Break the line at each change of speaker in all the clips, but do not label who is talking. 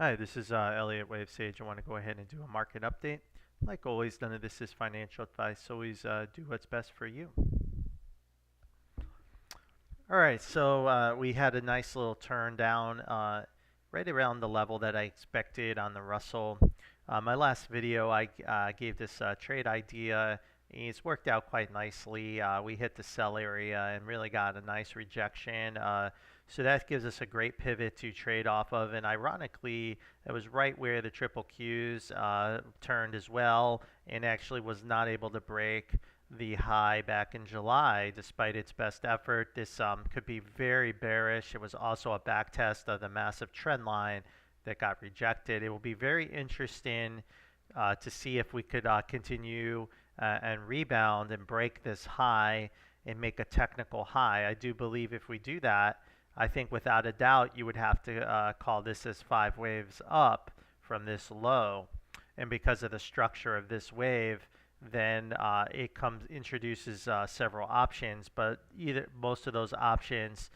Hi, this is Elliot Wave Sage. I want to go ahead and do a market update. Like always, none of this is financial advice. Always do what's best for you. All right, so we had a nice little turn down right around the level that I expected on the Russell. My last video, I gave this trade idea. It's worked out quite nicely. We hit the sell area and really got a nice rejection. So that gives us a great pivot to trade off of. And ironically, it was right where the triple Qs turned as well and actually was not able to break the high back in July despite its best effort. This could be very bearish. It was also a back test of the massive trend line that got rejected. It will be very interesting to see if we could continue and rebound and break this high and make a technical high. I do believe if we do that, I think without a doubt you would have to call this as 5 waves up from this low. And because of the structure of this wave, then it introduces several options, but most of those options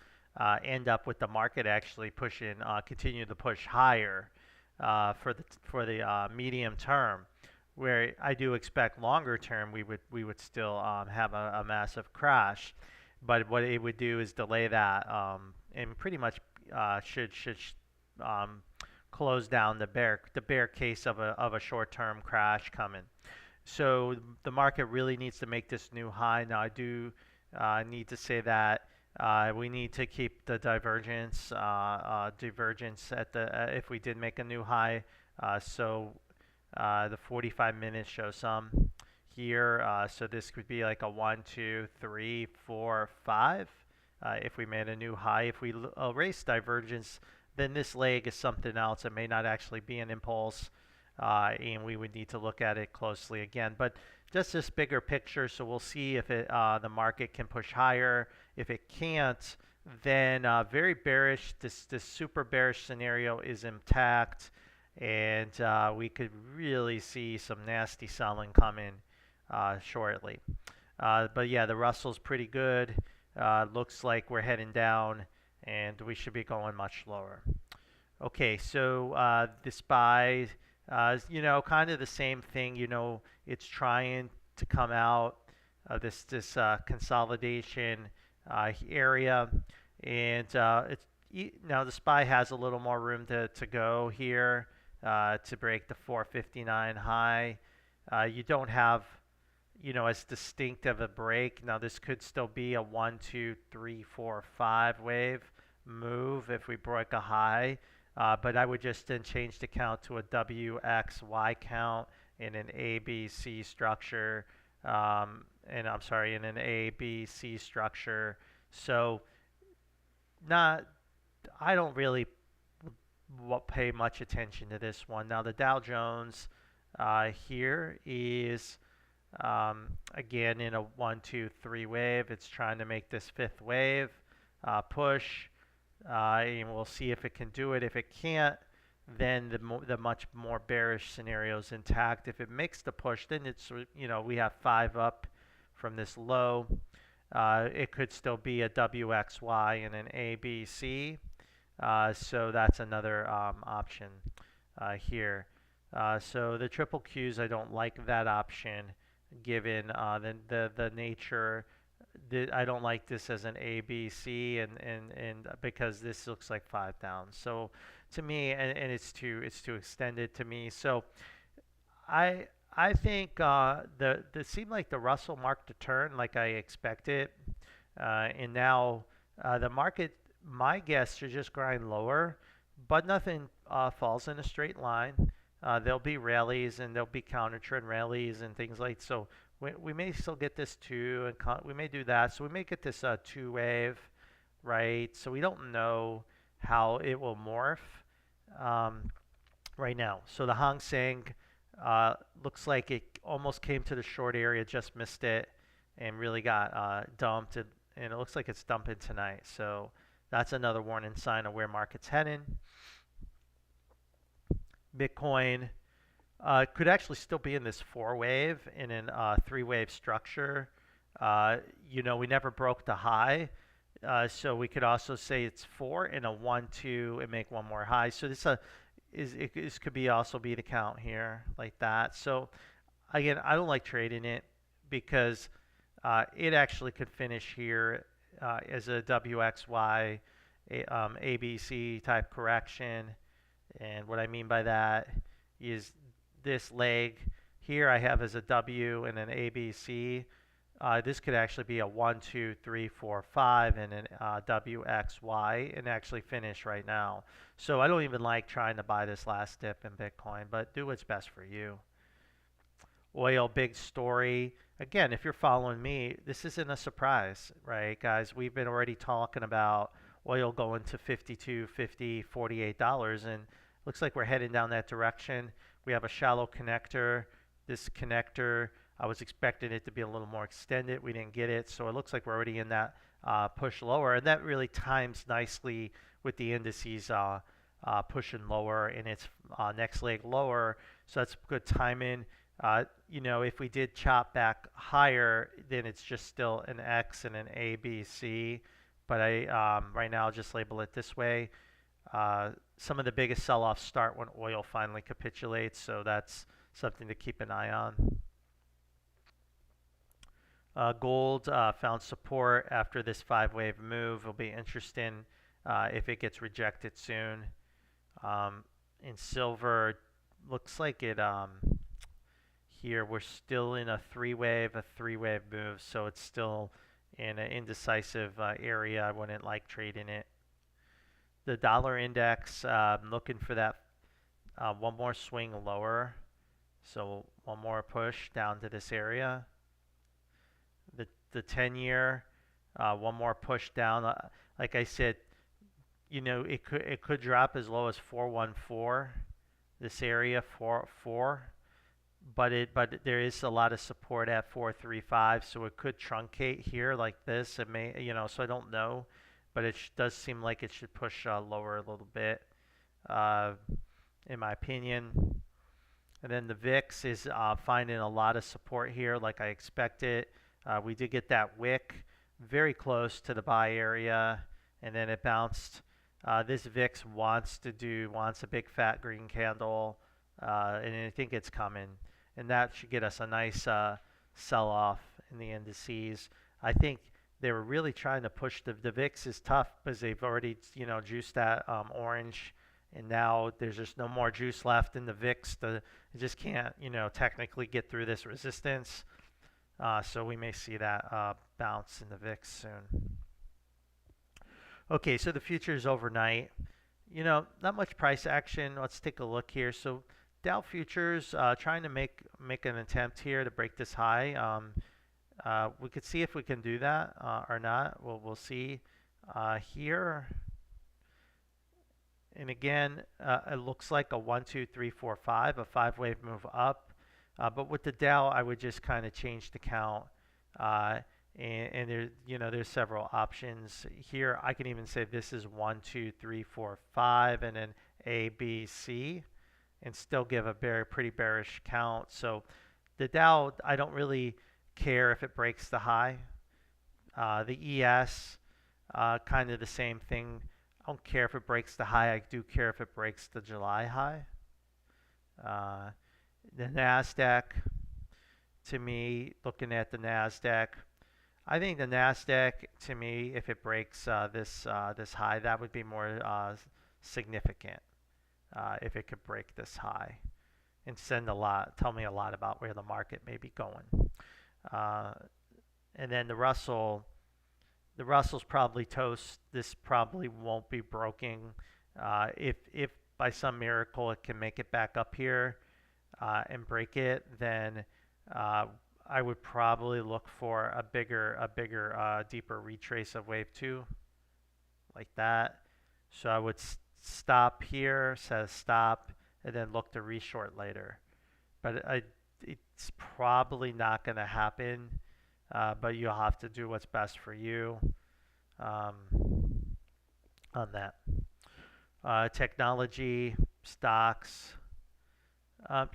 end up with the market actually pushing, continue to push higher for the medium term. Where I do expect longer term, we would still have a massive crash, but what it would do is delay that and pretty much should um, close down the bear case of a short-term crash coming. So the market really needs to make this new high. Now I do need to say that we need to keep the divergence at the if we did make a new high. So the 45 minutes show some here. So this could be like a 1, 2, 3, 4, 5. If we made a new high, if we erase divergence, then this leg is something else. It may not actually be an impulse, and we would need to look at it closely again. But just this bigger picture, so we'll see if the market can push higher. If it can't, then very bearish. This super bearish scenario is intact, and we could really see some nasty selling coming shortly. But yeah, the Russell's pretty good. Looks like we're heading down, and we should be going much lower. Okay, so the SPY, kind of the same thing. It's trying to come out of this consolidation area, and now the SPY has a little more room to go here to break the 459 high. You don't have as distinct of a break. Now this could still be a 1, 2, 3, 4, 5 wave move if we broke a high. But I would just then change the count to a WXY count in an ABC structure. And I'm sorry, in an ABC structure. So I don't really pay much attention to this one. Now the Dow Jones here is again in a 1, 2, 3 wave. It's trying to make this fifth wave push, and we'll see if it can do it. If it can't, then the much more bearish scenario is intact. If it makes the push, then we have 5 up from this low. It could still be a WXY and an ABC. So that's another option here. So the triple Qs, I don't like that option given the nature. I don't like this as an ABC and because this looks like 5 down. So to me, and it's too extended to me. So I think it seemed like the Russell marked a turn like I expected, and now the market, my guess, should just grind lower, but nothing falls in a straight line. There'll be rallies and there'll be counter trend rallies and things like so. We may still get this 2, and we may do that. So we may get this 2 wave, right? So we don't know how it will morph right now. So the Hang Seng looks like it almost came to the short area, just missed it, and really got dumped. And it looks like it's dumping tonight. So that's another warning sign of where market's heading. Bitcoin could actually still be in this 4 wave in a 3 wave structure. We never broke the high. So we could also say it's 4 and a 1, 2 and make one more high. So this this could be also be the count here like that. So again, I don't like trading it because it actually could finish here as a WXY ABC type correction. And what I mean by that is this leg here I have as a W and an ABC. This could actually be a 1, 2, 3, 4, 5 and an WXY and actually finish right now. So I don't even like trying to buy this last dip in Bitcoin, but do what's best for you. Oil, big story. Again, if you're following me, this isn't a surprise, right, guys? We've been already talking about oil going to 52, 50, $48, and looks like we're heading down that direction. We have a shallow connector. This connector, I was expecting it to be a little more extended. We didn't get it, so it looks like we're already in that push lower, and that really times nicely with the indices pushing lower in its next leg lower, so that's good timing. You know, if we did chop back higher, then it's just still an X and an A, B, C. But right now I'll just label it this way. Some of the biggest sell-offs start when oil finally capitulates, so that's something to keep an eye on. Gold found support after this 5-wave move. It'll be interesting if it gets rejected soon. In silver, looks like it here we're still in a three-wave move, so it's still in an indecisive area. I wouldn't like trading it. The dollar index, I'm looking for that one more swing lower, so one more push down to this area. The 10-year, one more push down. Like I said, you know, it could drop as low as 414. This area 4. But there is a lot of support at 435, so it could truncate here like this. It may, you know, so I don't know, but it does seem like it should push lower a little bit, in my opinion. And then the VIX is finding a lot of support here, like I expected. We did get that wick very close to the buy area, and then it bounced. This VIX wants a big fat green candle, and I think it's coming. And that should get us a nice sell-off in the indices. I think they were really trying to push the VIX is tough because they've already, you know, juiced that orange, and now there's just no more juice left in the VIX. It just can't, you know, technically get through this resistance. So we may see that bounce in the VIX soon. Okay, so the futures overnight. You know, not much price action. Let's take a look here. So Dow futures trying to make an attempt here to break this high. We could see if we can do that or not. We'll see here. And again, it looks like a 1, 2, 3, 4, 5, a 5-wave move up. But with the Dow, I would just kind of change the count. And there, you know, there's several options here. I can even say this is 1, 2, 3, 4, 5, and then A, B, C, and still give a pretty bearish count. So the Dow, I don't really care if it breaks the high. The ES, kind of the same thing. I don't care if it breaks the high. I do care if it breaks the July high. The NASDAQ, to me, looking at the NASDAQ, I think the NASDAQ, to me, if it breaks this high, that would be more significant. If it could break this high and tell me a lot about where the market may be going. And then the Russell's probably toast. This probably won't be broken. If by some miracle it can make it back up here and break it, then I would probably look for a bigger, deeper retrace of wave 2, like that. So I would stop here, says stop, and then look to reshort later. But it's probably not going to happen, but you'll have to do what's best for you on that. Technology, stocks.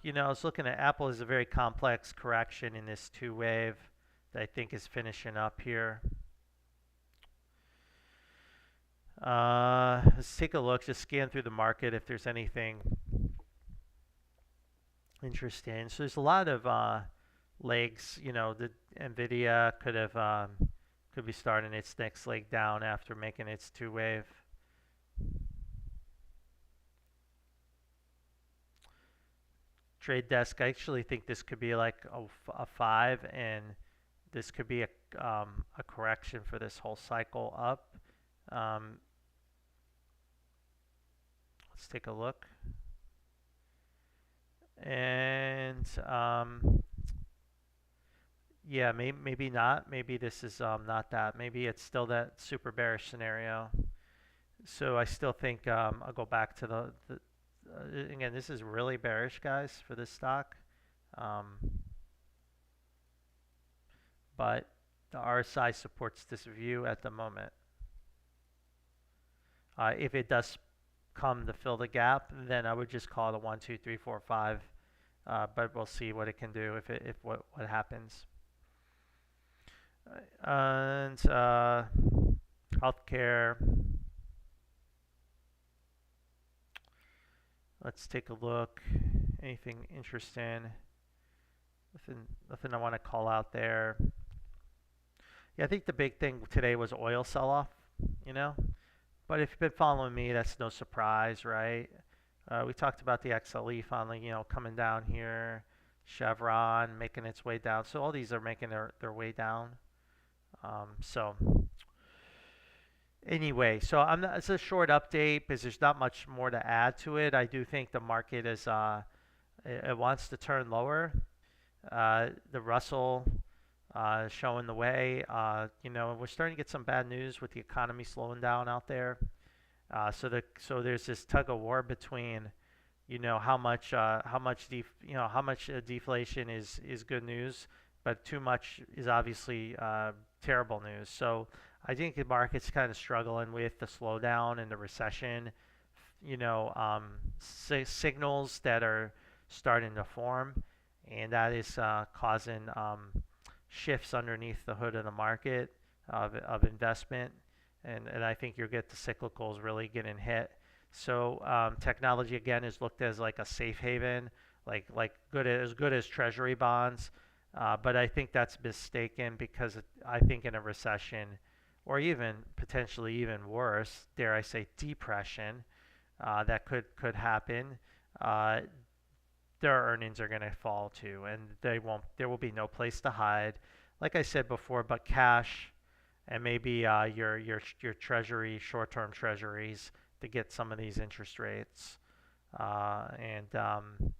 You know, I was looking at Apple as a very complex correction in this 2-wave that I think is finishing up here. Let's take a look, just scan through the market if there's anything interesting. So there's a lot of legs. You know, the Nvidia could be starting its next leg down after making its two wave. Trade desk, I actually think this could be like a 5, and this could be a correction for this whole cycle up. Um, let's take a look. And yeah, maybe not. Maybe this is not that. Maybe it's still that super bearish scenario. So I still think I'll go back to the again, this is really bearish, guys, for this stock. Um, but the RSI supports this view at the moment. If it does come to fill the gap, then I would just call it a 1, 2, 3, 4, 5. But we'll see what it can do if what happens. And healthcare. Let's take a look. Anything interesting? Nothing I want to call out there. Yeah, I think the big thing today was oil sell-off, you know. But if you've been following me, that's no surprise, right? We talked about the XLE finally, you know, coming down here. Chevron making its way down. So all these are making their way down. So anyway, so it's a short update because there's not much more to add to it. I do think the market is it wants to turn lower. The Russell showing the way. You know, we're starting to get some bad news with the economy slowing down out there. So there's this tug of war between, you know, how much deflation is good news, but too much is obviously terrible news. So I think the market's kind of struggling with the slowdown and the recession, you know, signals that are starting to form, and that is causing shifts underneath the hood of the market of investment, and I think you'll get the cyclicals really getting hit. So technology again is looked as like a safe haven, like as good as treasury bonds, but I think that's mistaken because I think in a recession, or even potentially even worse, dare I say depression, that could happen. Uh, their earnings are going to fall too, and there will be no place to hide, like I said before, but cash and maybe your treasury, short-term treasuries to get some of these interest rates. Uh, and um,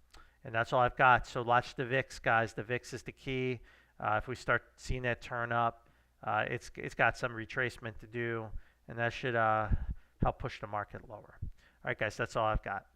and that's all I've got. So watch the VIX, guys. The VIX is the key. If we start seeing that turn up, it's got some retracement to do, and that should help push the market lower. All right, guys, that's all I've got.